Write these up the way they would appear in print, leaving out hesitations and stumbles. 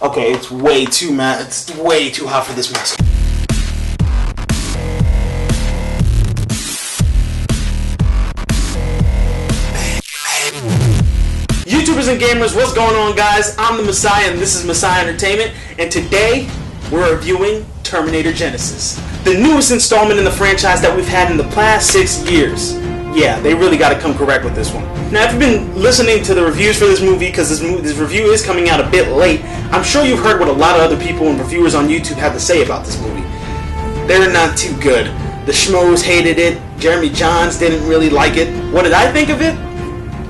Okay, it's way too it's way too hot for this mask. YouTubers and gamers, what's going on, guys? I'm the Messiah, and this is Messiah Entertainment, and today we're reviewing Terminator Genisys, the newest installment in the franchise that we've had in the past 6 years. Yeah, they really got to come correct with this one. Now, if you've been listening to the reviews for this movie, because this review is coming out a bit late, I'm sure you've heard what a lot of other people and reviewers on YouTube had to say about this movie. They're not too good. The schmoes hated it. Jeremy Johns didn't really like it. What did I think of it?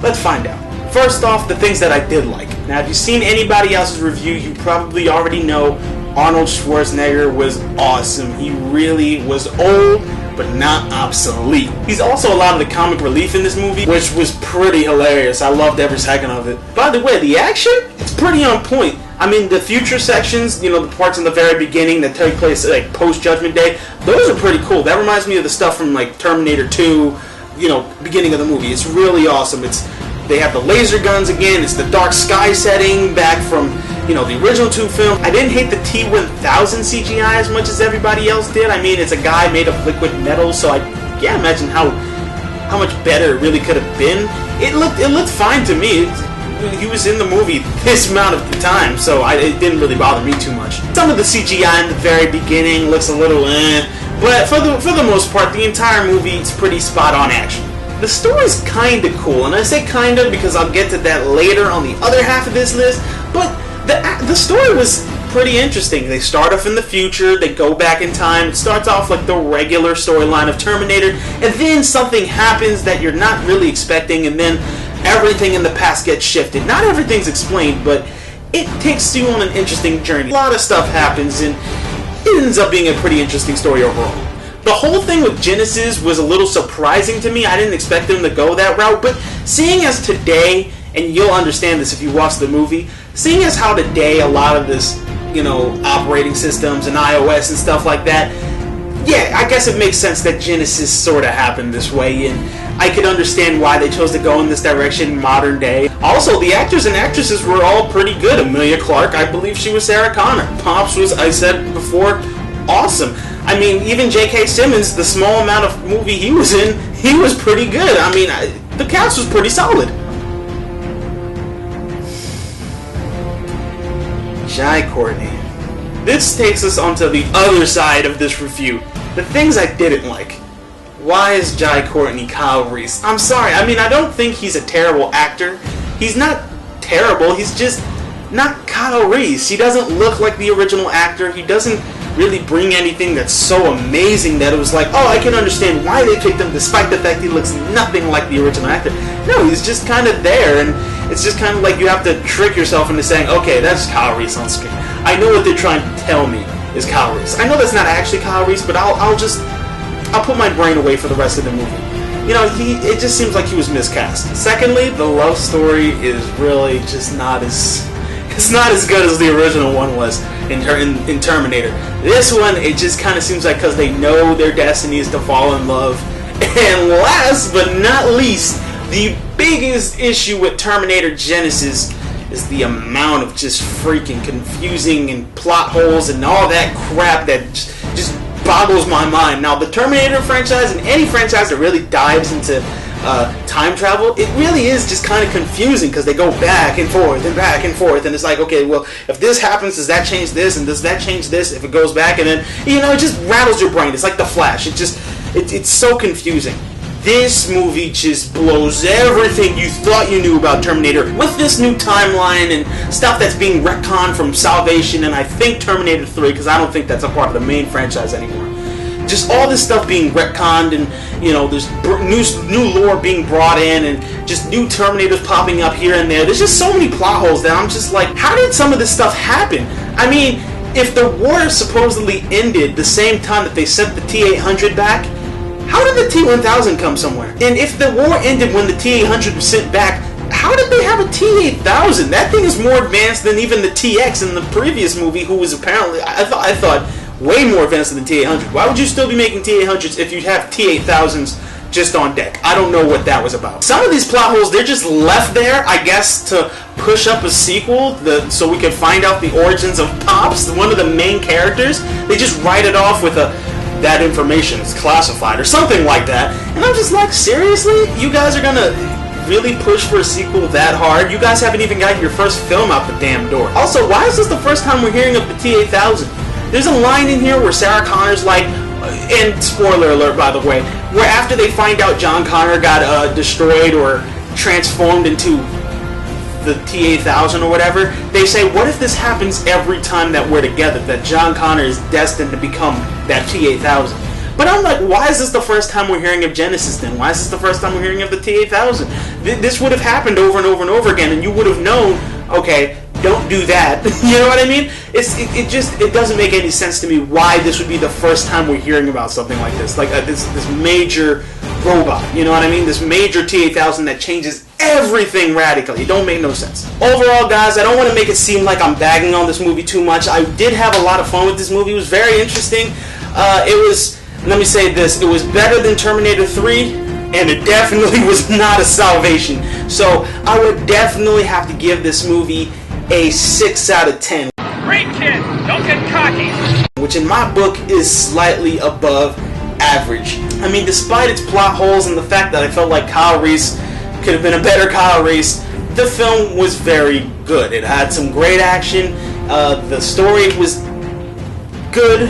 Let's find out. First off, the things that I did like. Now, if you've seen anybody else's review, you probably already know Arnold Schwarzenegger was awesome. He really was old, but not obsolete. He's also a lot of the comic relief in this movie, which was pretty hilarious. I loved every second of it. By the way, the action, it's pretty on point. I mean, the future sections, you know, the parts in the very beginning that take place like post-Judgment Day, those are pretty cool. That reminds me of the stuff from like Terminator 2, you know, beginning of the movie. It's really awesome. They have the laser guns again. It's the dark sky setting back from, you know, the original 2 films. I didn't hate the T-1000 CGI as much as everybody else did. I mean, it's a guy made of liquid metal, so I can't imagine how much better it really could have been. It looked fine to me. He was in the movie this amount of the time, so it didn't really bother me too much. Some of the CGI in the very beginning looks a little but for the most part, the entire movie is pretty spot on action. The story's kinda cool, and I say kinda because I'll get to that later on the other half of this list, but the story was pretty interesting. They start off in the future, they go back in time. It starts off like the regular storyline of Terminator, and then something happens that you're not really expecting, and then everything in the past gets shifted. Not everything's explained, but it takes you on an interesting journey. A lot of stuff happens, and it ends up being a pretty interesting story overall. The whole thing with Genisys was a little surprising to me. I didn't expect them to go that route, but seeing as today, and you'll understand this if you watch the movie, seeing as how today a lot of this, you know, operating systems and iOS and stuff like that, yeah, I guess it makes sense that Genisys sort of happened this way, and I could understand why they chose to go in this direction modern day. Also, the actors and actresses were all pretty good. Emilia Clarke, I believe she was Sarah Connor. Pops was, I said before, awesome. I mean, even J.K. Simmons, the small amount of movie he was in, he was pretty good. I mean, the cast was pretty solid. Jai Courtney. This takes us onto the other side of this review. The things I didn't like. Why is Jai Courtney Kyle Reese? I'm sorry, I mean, I don't think he's a terrible actor. He's not terrible, he's just not Kyle Reese. He doesn't look like the original actor. He doesn't really bring anything that's so amazing that it was like, oh, I can understand why they picked him despite the fact he looks nothing like the original actor. No, he's just kind of there, and it's just kind of like you have to trick yourself into saying, okay, that's Kyle Reese on screen. I know what they're trying to tell me is Kyle Reese. I know that's not actually Kyle Reese, but I'll put my brain away for the rest of the movie. You know, it just seems like he was miscast. Secondly, the love story is really just not as good as the original one was in Terminator. This one, it just kind of seems like because they know their destiny is to fall in love. And last but not least, the biggest issue with Terminator Genisys is the amount of just freaking confusing and plot holes and all that crap that just boggles my mind. Now, the Terminator franchise and any franchise that really dives into time travel, it really is just kind of confusing because they go back and forth, and it's like, okay, well, if this happens, does that change this, and does that change this if it goes back, and then, you know, it just rattles your brain. It's like The Flash. It's so confusing. This movie just blows everything you thought you knew about Terminator with this new timeline and stuff that's being retconned from Salvation and I think Terminator 3, because I don't think that's a part of the main franchise anymore. Just all this stuff being retconned, and you know, there's new lore being brought in, and just new Terminators popping up here and there. There's just so many plot holes that I'm just like, how did some of this stuff happen? I mean, if the war supposedly ended the same time that they sent the T-800 back, how did the T-1000 come somewhere? And if the war ended when the T-800 was sent back, how did they have a T-8000? That thing is more advanced than even the T-X in the previous movie, who was apparently, I thought way more advanced than the T-800. Why would you still be making T-800s if you have T-8000s just on deck. I don't know what that was about. Some of these plot holes, they're just left there, I guess, to push up a sequel, so we could find out the origins of Pops, one of the main characters. They just write it off with that information is classified or something like that. And I'm just like, seriously? You guys are gonna really push for a sequel that hard? You guys haven't even gotten your first film out the damn door. Also, why is this the first time we're hearing of the T-8000? There's a line in here where Sarah Connor's like, and spoiler alert by the way, where after they find out John Connor got destroyed or transformed into the T-8000 or whatever, they say, what if this happens every time that we're together, that John Connor is destined to become that T-8000? But I'm like, why is this the first time we're hearing of Genisys then? Why is this the first time we're hearing of the T-8000? This would have happened over and over and over again, and you would have known, okay, don't do that. You know what I mean? It doesn't make any sense to me why this would be the first time we're hearing about something like this. Like this major robot, you know what I mean? This major T-8000 that changes everything radically. It don't make no sense. Overall, guys, I don't want to make it seem like I'm bagging on this movie too much. I did have a lot of fun with this movie. It was very interesting. Let me say this, it was better than Terminator 3, and it definitely was not a salvation. So I would definitely have to give this movie a 6 out of 10. Great kid, don't get cocky. Which in my book is slightly above average. I mean, despite its plot holes and the fact that I felt like Kyle Reese could have been a better Kyle Reese, the film was very good. It had some great action. The story was good.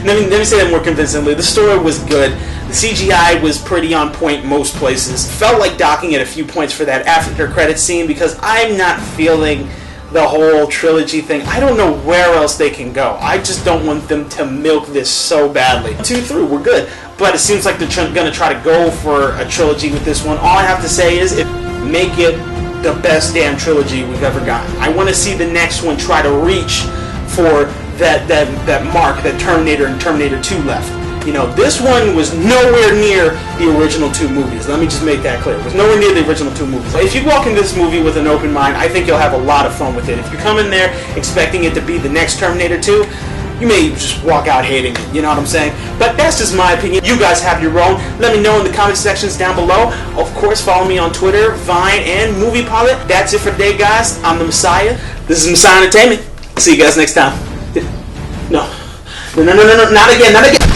let me say that more convincingly. The story was good. The CGI was pretty on point most places. Felt like docking at a few points for that after credit scene because I'm not feeling the whole trilogy thing. I don't know where else they can go. I just don't want them to milk this so badly. 2 through, we're good. But it seems like they're going to try to go for a trilogy with this one. All I have to say is, make it the best damn trilogy we've ever gotten. I want to see the next one try to reach for that mark that Terminator and Terminator 2 left. You know, this one was nowhere near the original 2 movies. Let me just make that clear. It was nowhere near the original 2 movies. If you walk into this movie with an open mind, I think you'll have a lot of fun with it. If you come in there expecting it to be the next Terminator 2, you may just walk out hating it, you know what I'm saying? But that's just my opinion. You guys have your own. Let me know in the comment sections down below. Of course, follow me on Twitter, Vine, and MoviePilot. That's it for today, guys. I'm the Messiah. This is Messiah Entertainment. See you guys next time. No, not again, not again.